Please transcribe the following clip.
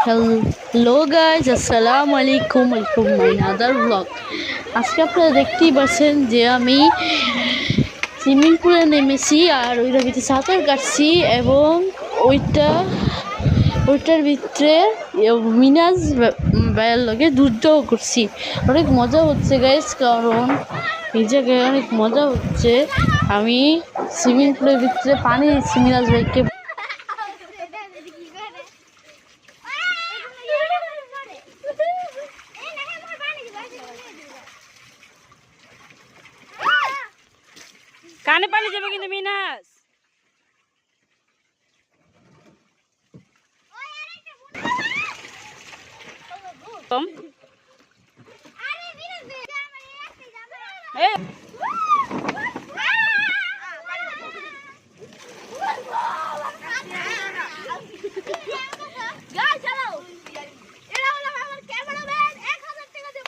Hello guys, আসসালামু আলাইকুম। Welcome my other blog. আজকে আপনারা দেখতেই পাচ্ছেন যে আমি সুইমিং পুলে নেমেছি আর ওইটার ভিতরে সাঁতার কাটছি এবং ওইটার ভিতরে মিনাজ ভাইয়ের লগে দুধটাও করছি। অনেক মজা হচ্ছে গাইজ, কারণ এই জায়গায় অনেক মজা হচ্ছে। আমি সুইমিং পুলের ভিতরে পানি দিচ্ছি মিনাজ ভাইকে। কানে পানি যাবে কিন্তু মিনাস। কম